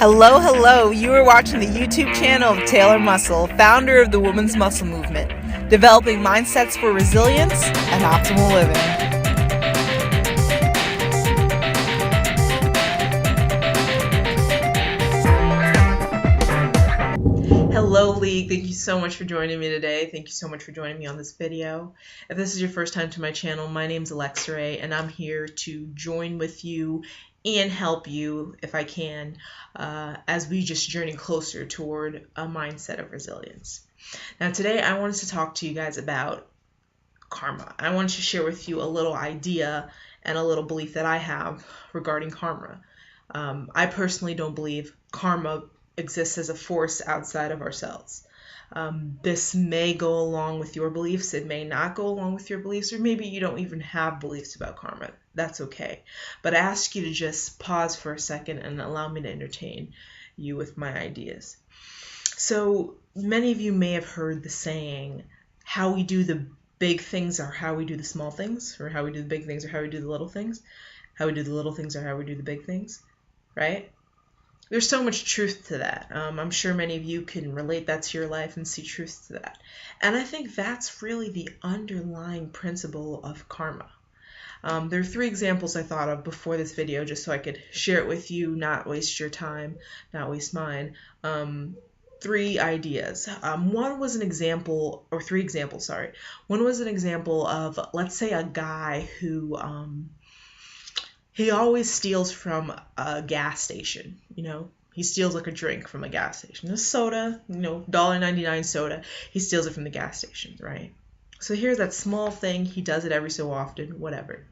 Hello, hello. You are watching the YouTube channel of Taylor Muscle, founder of the Women's Muscle Movement, developing mindsets for resilience and optimal living. Hello, League. Thank you so much for joining me today. Thank you so much for joining me on this video. If this is your first time to my channel, my name's Alexa Ray, and I'm here to join with you and help you, if I can, as we just journey closer toward a mindset of resilience. Now, today I wanted to talk to you guys about karma. I wanted to share with you a little idea and a little belief that I have regarding karma. I personally don't believe karma exists as a force outside of ourselves. This may go along with your beliefs, it may not go along with your beliefs, or maybe you don't even have beliefs about karma. That's okay. But I ask you to just pause for a second and allow me to entertain you with my ideas. So many of you may have heard the saying, how we do the big things are how we do the small things, or how we do the big things or how we do the little things. How we do the little things or how we do the big things, right? There's so much truth to that. I'm sure many of you can relate that to your life and see truth to that. And I think that's really the underlying principle of karma. There are 3 examples I thought of before this video just so I could share it with you, not waste your time, not waste mine. 3 ideas. One was an example, or 3 examples, sorry. One was an example of, let's say, a guy who he always steals from a gas station, He steals like a drink from a gas station. A soda, $1.99 soda. He steals it from the gas station, right? So here's that small thing. He does it every so often, whatever.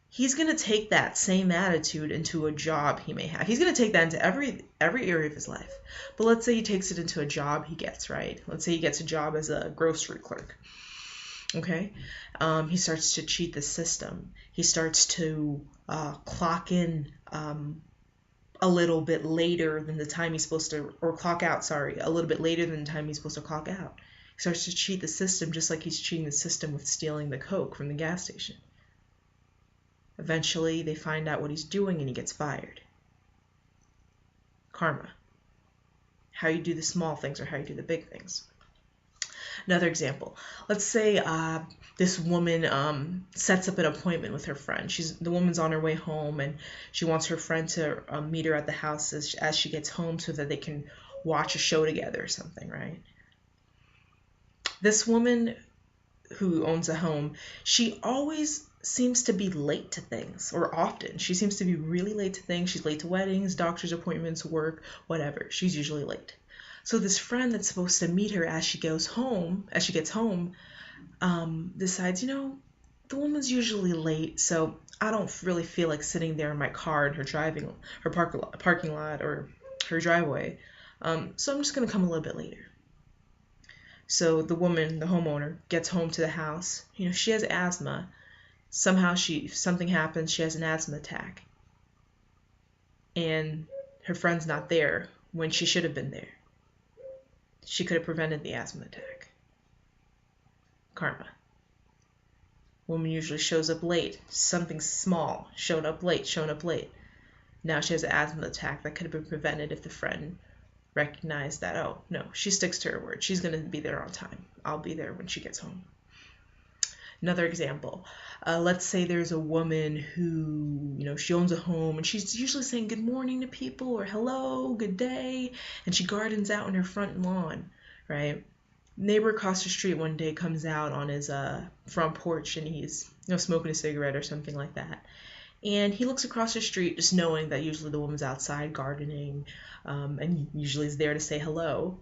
He's going to take that same attitude into a job he may have. He's going to take that into every area of his life. But let's say he takes it into a job he gets, right? Let's say he gets a job as a grocery clerk. Okay, he starts to cheat the system. He starts to clock in a little bit later than the time he's supposed to, or clock out, sorry, a little bit later than the time he's supposed to clock out. He starts to cheat the system just like he's cheating the system with stealing the Coke from the gas station. Eventually, they find out what he's doing and he gets fired. Karma. How you do the small things or how you do the big things. Another example, let's say this woman sets up an appointment with her friend. The woman's on her way home and she wants her friend to meet her at the house as she gets home so that they can watch a show together or something, right? This woman who owns a home, she always seems to be late to things, or often. She seems to be really late to things. She's late to weddings, doctor's appointments, work, whatever. She's usually late. So this friend that's supposed to meet her as she gets home, decides, the woman's usually late, so I don't really feel like sitting there in my car in her parking lot or her driveway. So I'm just gonna come a little bit later. So the woman, the homeowner, gets home to the house. She has asthma. Somehow something happens. She has an asthma attack, and her friend's not there when she should have been there. She could have prevented the asthma attack. Karma. Woman usually shows up late. Something small. Shown up late. Now she has an asthma attack that could have been prevented if the friend recognized that, oh, no, she sticks to her word. She's going to be there on time. I'll be there when she gets home. Another example. Let's say there's a woman who, she owns a home and she's usually saying good morning to people or hello, good day, and she gardens out on her front lawn, right? Neighbor across the street one day comes out on his front porch and he's, smoking a cigarette or something like that. And he looks across the street just knowing that usually the woman's outside gardening and usually is there to say hello.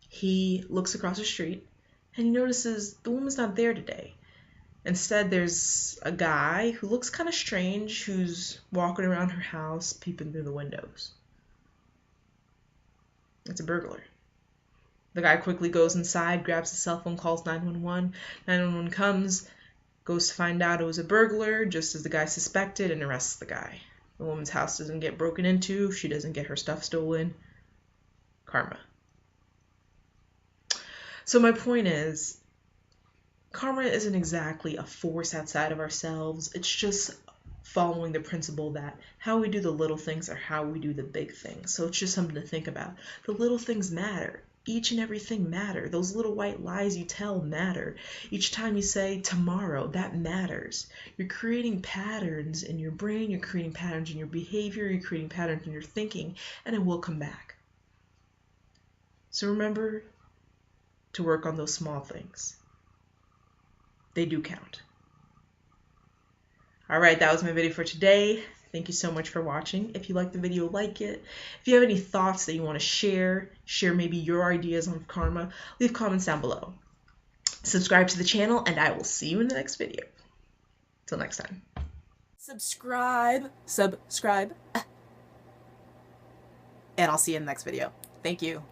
He looks across the street and he notices the woman's not there today. Instead, there's a guy who looks kind of strange who's walking around her house, peeping through the windows. It's a burglar. The guy quickly goes inside, grabs his cell phone, calls 911. 911 comes, goes to find out it was a burglar, just as the guy suspected, and arrests the guy. The woman's house doesn't get broken into. She doesn't get her stuff stolen. Karma. So my point is, karma isn't exactly a force outside of ourselves. It's just following the principle that how we do the little things are how we do the big things. So it's just something to think about. The little things matter. Each and everything matter. Those little white lies you tell matter. Each time you say tomorrow, that matters. You're creating patterns in your brain, you're creating patterns in your behavior, you're creating patterns in your thinking, and it will come back. So remember to work on those small things. They do count. Alright, that was my video for today. Thank you so much for watching. If you liked the video, like it. If you have any thoughts that you want to share maybe your ideas on karma, leave comments down below. Subscribe to the channel, and I will see you in the next video. Till next time. Subscribe. And I'll see you in the next video. Thank you.